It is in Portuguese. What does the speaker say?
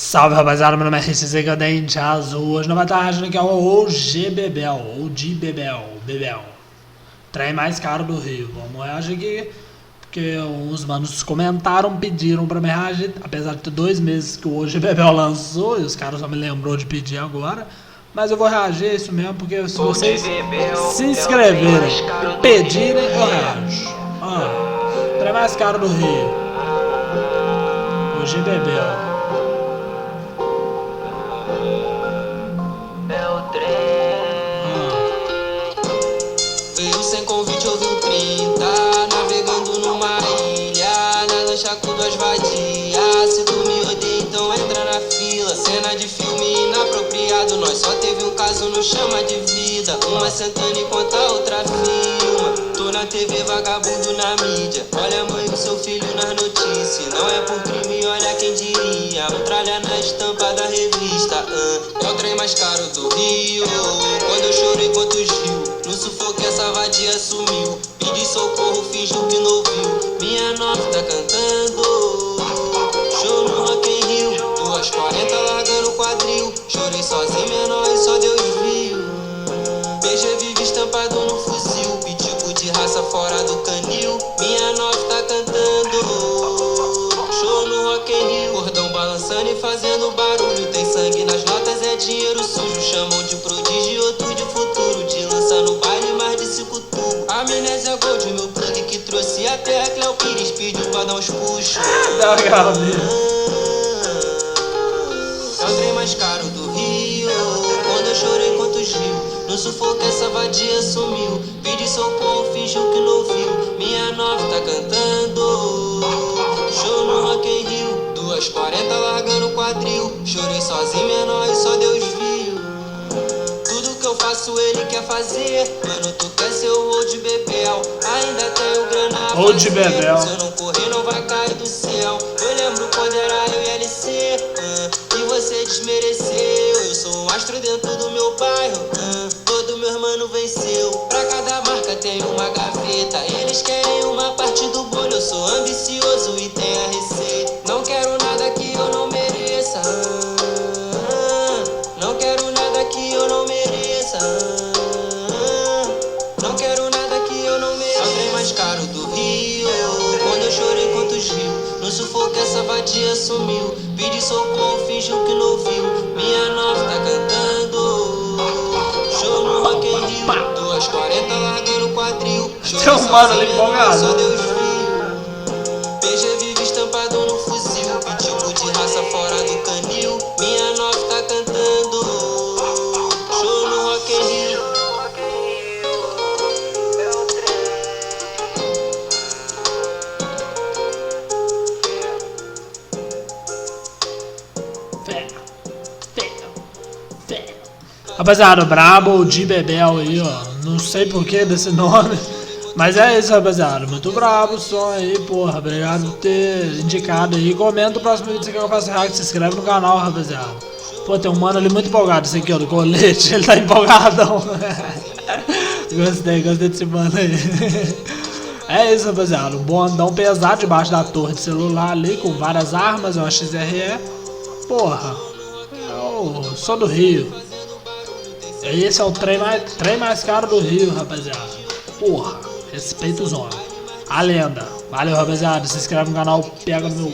Salve rapaziada, meu nome é RCZ Cadente Azul. Hoje nós vamos estar reagindo aqui ao OG Bebel. Trem mais caro do Rio. Vamos reagir aqui, porque uns manos comentaram, pediram pra me reagir. Apesar de ter 2 meses que o OG Bebel lançou, e os caras só me lembrou de pedir agora. Mas eu vou reagir, isso mesmo, porque se vocês se inscreverem e pedirem, eu reajo. Trem mais caro do Rio. OG Bebel. Veio sem convite, ouviu 30, navegando numa ilha, na lancha com 2 vadias. Se tu me odeia, então entra na fila. Cena de filme inapropriado, nós só teve um caso, não chama de vida. Uma sentando enquanto a outra filma. Tô na TV, vagabundo na mídia. Olha a mãe do seu filho nas notícias. Não é por crime, olha quem diria. Tralha na estampa da revista. É o trem mais caro do Rio. Quando eu chorei quantos rios, no sufoco essa vadia sumiu. Pedi socorro, fingiu que não viu. Minha nova tá cantando. Show no Rock in Rio, 2h40 largando o quadril. Chorei sozinho, menor e só Deus viu. PG vive estampado no fuzil. Pitico de raça fora do canil. Minha nova tá cantando. Show no Rock in Rio, cordão balançando e fazendo barulho. Tem sangue nas notas, é dinheiro sujo. Chamam de prodígio, outro de futuro. De lança no baile, mais de 5 tubos. Amnésia Gold, meu plug que trouxe até a Cleo Pires. Pediu pra dar uns puxos. Legal mesmo. É o trem mais caro do Rio. Quando eu chorei quantos rios, no sufoco essa vadia sumiu. Pedi socorro, fingiu que não viu. Minha nova tá cantando. Show no Rock in Rio, 2h40 largando o quadril. Chorei sozinho, menor e só Deus viu. Tudo que eu faço ele quer fazer. Mano, tu quer ser o OG Bebel. Ainda tenho grana a OG fazer. Bebel. Se eu não correr não vai cair do céu. Eu lembro quando era eu e LC, e você desmereceu. Eu sou um astro dentro do meu bairro, todo meu irmão venceu. Pra cada marca tem uma gaveta. Eles querem uma parte do bolo. Eu sou ambicioso e tenho a receita. Não quero nada que eu não mereça. Não quero nada que eu não mereça. Não quero nada que eu não mereça. É o trem mais caro do Rio. Quando eu chorei quantos rios, no sufoco essa vadia sumiu. Pedi socorro, fingiu que não viu. Minha nova tá cantando. Show no Rock in Rio, 2h40 largando o quadril. Tem um mano ali empolgado. Só Deus viu. PG vive estampado no fuzil. Pitico de raça fora do canil. Minha nova tá cantando. Show no Rock in Rio. Rapaziada, brabo OG Bebel aí, ó. Não sei porquê desse nome, mas é isso, rapaziada. Muito brabo o som aí, porra. Obrigado por ter indicado aí. Comenta o próximo vídeo que eu faço react. Se inscreve no canal, rapaziada. Pô, tem um mano ali muito empolgado. Esse aqui, ó, do colete. Ele tá empolgadão. Gostei desse mano aí. É isso, rapaziada. Um bondão pesado debaixo da torre de celular ali, com várias armas. É uma XRE. Porra, eu sou do Rio. Esse é o trem mais caro do Rio, rapaziada. Porra, respeita os homens. A lenda. Valeu, rapaziada. Se inscreve no canal, pega meu